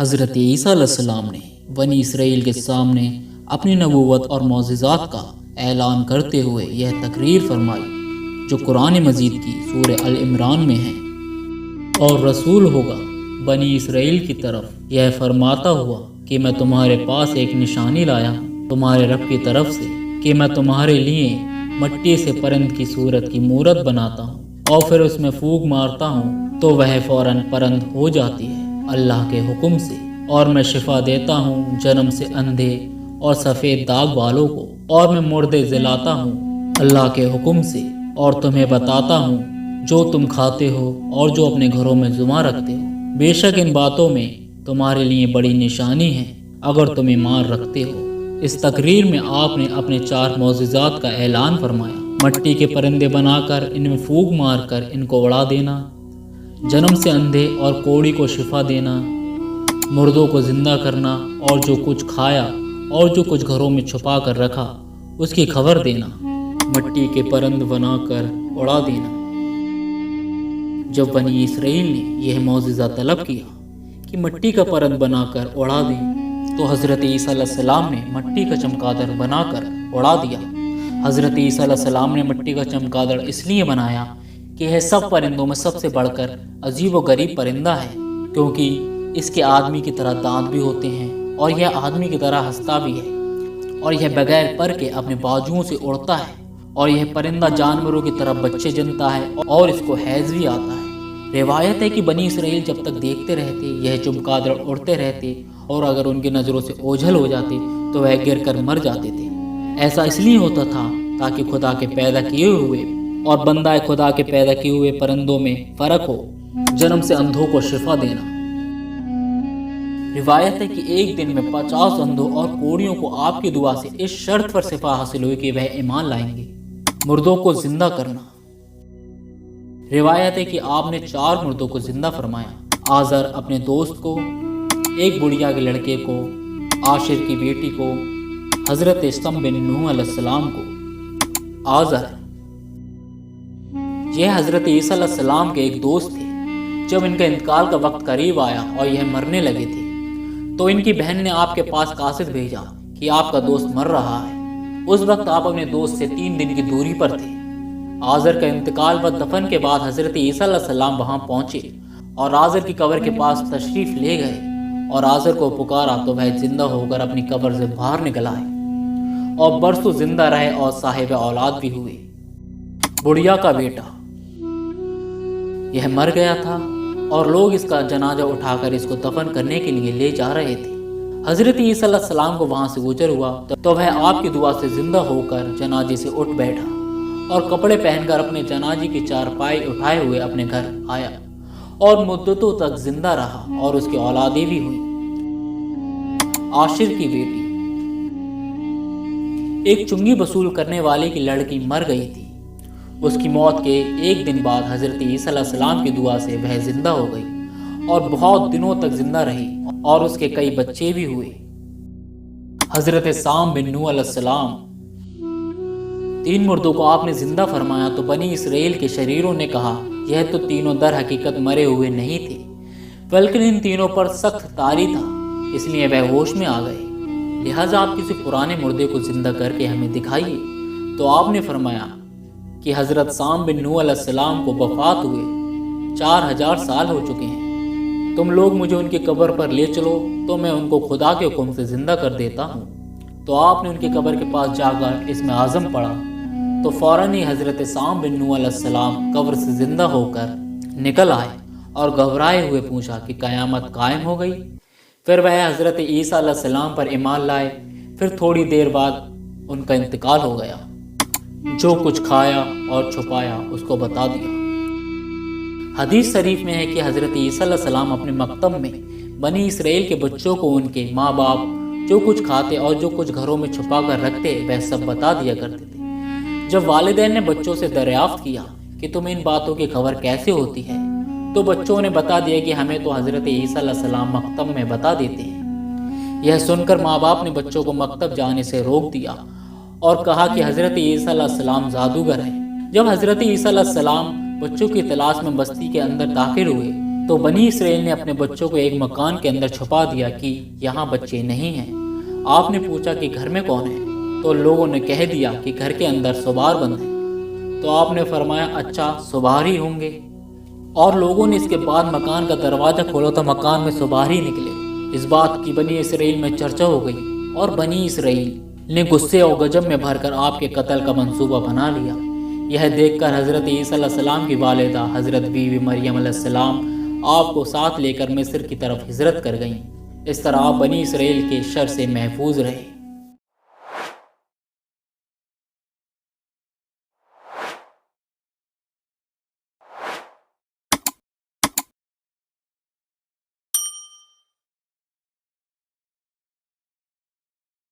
حضرت عیسیٰ علیہ السلام نے بنی اسرائیل کے سامنے اپنی نبوت اور معجزات کا اعلان کرتے ہوئے یہ تقریر فرمائی جو قرآن مجید کی سورہ العمران میں ہے، اور رسول ہوگا بنی اسرائیل کی طرف یہ فرماتا ہوا کہ میں تمہارے پاس ایک نشانی لایا تمہارے رب کی طرف سے کہ میں تمہارے لیے مٹی سے پرند کی صورت کی مورت بناتا ہوں اور پھر اس میں پھونک مارتا ہوں تو وہ فوراً پرند ہو جاتی ہے اللہ کے حکم سے، اور میں شفا دیتا ہوں جنم سے اندھے اور سفید داغ والوں کو، اور میں مردے جلاتا ہوں اللہ کے حکم سے، اور تمہیں بتاتا ہوں جو تم کھاتے ہو اور جو اپنے گھروں میں جمع رکھتے ہو، بے شک ان باتوں میں تمہارے لیے بڑی نشانی ہے اگر تم ایمان رکھتے ہو۔ اس تقریر میں آپ نے اپنے 4 معجزات کا اعلان فرمایا: مٹی کے پرندے بنا کر ان میں پھونک مار کر ان کو اڑا دینا، جنم سے اندھے اور کوڑی کو شفا دینا، مردوں کو زندہ کرنا، اور جو کچھ کھایا اور جو کچھ گھروں میں چھپا کر رکھا اس کی خبر دینا، مٹی کے پرند بنا کر اڑا دینا۔ جب بنی اسرائیل نے یہ معجزہ طلب کیا کہ مٹی کا پرند بنا کر اڑا دیں تو حضرت عیسیٰ علیہ السلام نے مٹی کا چمگادڑ بنا کر اڑا دیا۔ حضرت عیسیٰ علیہ السلام نے مٹی کا چمگادڑ اس لیے بنایا کہ یہ سب پرندوں میں سب سے بڑھ کر عجیب و غریب پرندہ ہے، کیونکہ اس کے آدمی کی طرح دانت بھی ہوتے ہیں اور یہ آدمی کی طرح ہنستا بھی ہے، اور یہ بغیر پر کے اپنے بازوؤں سے اڑتا ہے، اور یہ پرندہ جانوروں کی طرح بچے جنتا ہے اور اس کو حیض بھی آتا ہے۔ روایت ہے کہ بنی اسرائیل جب تک دیکھتے رہتے یہ چمگادڑ اڑتے رہتے، اور اگر ان کی نظروں سے اوجھل ہو جاتے تو وہ گر کر مر جاتے تھے۔ ایسا اس لیے ہوتا تھا تاکہ خدا کے پیدا کیے ہوئے اور بندہ خدا کے پیدا کیے ہوئے پرندوں میں فرق ہو۔ جنم سے اندھوں کو شفا دینا۔ روایت ہے کہ ایک دن میں 50 اندھوں اور کوڑیوں کو آپ کی دعا سے اس شرط پر شفا حاصل ہوئی کہ وہ ایمان لائیں گے۔ مردوں کو زندہ کرنا۔ روایت ہے کہ آپ نے 4 مردوں کو زندہ فرمایا: آزر اپنے دوست کو، ایک بڑھیا کے لڑکے کو، عاشر کی بیٹی کو، حضرت سم بن نوح علیہ السلام کو۔ آزر یہ حضرت عیسیٰ علیہ السلام کے ایک دوست تھے۔ جب ان کا انتقال کا وقت قریب آیا اور یہ مرنے لگے تھے تو ان کی بہن نے آپ کے پاس قاصد بھیجا کہ آپ کا دوست مر رہا ہے۔ اس وقت آپ اپنے دوست سے 3 دن کی دوری پر تھے۔ آزر کا انتقال و دفن کے بعد حضرت عیسیٰ علیہ السلام وہاں پہنچے اور آزر کی قبر کے پاس تشریف لے گئے اور آزر کو پکارا تو وہ زندہ ہو کر اپنی قبر سے باہر نکل آئے اور برسوں زندہ رہے اور صاحب اولاد بھی ہوئے۔ بڑھیا کا بیٹا یہ مر گیا تھا اور لوگ اس کا جنازہ اٹھا کر اس کو دفن کرنے کے لیے لے جا رہے تھے۔ حضرت عیسیٰ علیہ السلام کو وہاں سے گزر ہوا تو وہ آپ کی دعا سے زندہ ہو کر جنازے سے اٹھ بیٹھا اور کپڑے پہن کر اپنے جنازے کی چارپائی اٹھائے ہوئے اپنے گھر آیا اور مدتوں تک زندہ رہا اور اس کی اولادیں بھی ہوئی۔ عاشر کی بیٹی ایک چنگی وصول کرنے والے کی لڑکی مر گئی تھی۔ اس کی موت کے ایک دن بعد حضرت عیسیٰ علیہ السلام کی دعا سے وہ زندہ ہو گئی اور بہت دنوں تک زندہ رہی اور اس کے کئی بچے بھی ہوئے۔ حضرت سام بن نوح علیہ السلام 3 مردوں کو آپ نے زندہ فرمایا تو بنی اسرائیل کے شریروں نے کہا یہ تو تینوں در حقیقت مرے ہوئے نہیں تھے، بلکہ ان تینوں پر سخت طاری تھا، اس لیے وہ ہوش میں آ گئے، لہٰذا آپ کسی پرانے مردے کو زندہ کر کے ہمیں دکھائیے۔ تو آپ نے فرمایا کہ حضرت سام بن نوح علیہ السلام کو وفات ہوئے 4000 سال ہو چکے ہیں، تم لوگ مجھے ان کی قبر پر لے چلو تو میں ان کو خدا کے حکم سے زندہ کر دیتا ہوں۔ تو آپ نے ان کی قبر کے پاس جا کر اس میں عزم پڑا تو فوراً ہی حضرت سام بن نوح علیہ السلام قبر سے زندہ ہو کر نکل آئے اور گھبرائے ہوئے پوچھا کہ قیامت قائم ہو گئی۔ پھر وہ حضرت عیسیٰ علیہ السلام پر ایمان لائے۔ پھر تھوڑی دیر بعد ان کا انتقال ہو گیا۔ جو کچھ کھایا اور چھپایا اس کو بتا دیا۔ حدیث شریف میں ہے کہ حضرت عیسیٰ علیہ السلام اپنے مکتب میں بنی اسرائیل کے بچوں کو ان کے ماں باپ جو کچھ کھاتے اور جو کچھ گھروں میں چھپا کر رکھتے وہ سب بتا دیا کرتے تھے۔ جب والدین نے بچوں سے دریافت کیا کہ تمہیں ان باتوں کی خبر کیسے ہوتی ہے تو بچوں نے بتا دیا کہ ہمیں تو حضرت عیسیٰ علیہ السلام مکتب میں بتا دیتے ہیں۔ یہ سن کر ماں باپ نے بچوں کو مکتب جانے سے روک دیا اور کہا کہ حضرت عیسیٰ علیہ السلام جادوگر ہیں۔ جب حضرت عیسیٰ علیہ السلام بچوں کی تلاش میں بستی کے اندر داخل ہوئے تو بنی اسرائیل نے اپنے بچوں کو ایک مکان کے اندر چھپا دیا کہ یہاں بچے نہیں ہیں۔ آپ نے پوچھا کہ گھر میں کون ہے؟ تو لوگوں نے کہہ دیا کہ گھر کے اندر سوبار بند ہیں۔ تو آپ نے فرمایا اچھا سوبار ہی ہوں گے، اور لوگوں نے اس کے بعد مکان کا دروازہ کھولا تو مکان میں سوبار ہی نکلے۔ اس بات کی بنی اسرائیل میں چرچا ہو گئی، اور بنی اسرائیل نے غصے اور غضب میں بھر کر آپ کے قتل کا منصوبہ بنا لیا۔ یہ دیکھ کر حضرت عیسیٰ علیہ السلام کی والدہ حضرت بی بی مریم علیہ السلام آپ کو ساتھ لے کر مصر کی طرف ہجرت کر گئیں۔ اس طرح آپ بنی اسرائیل کے شر سے محفوظ رہے۔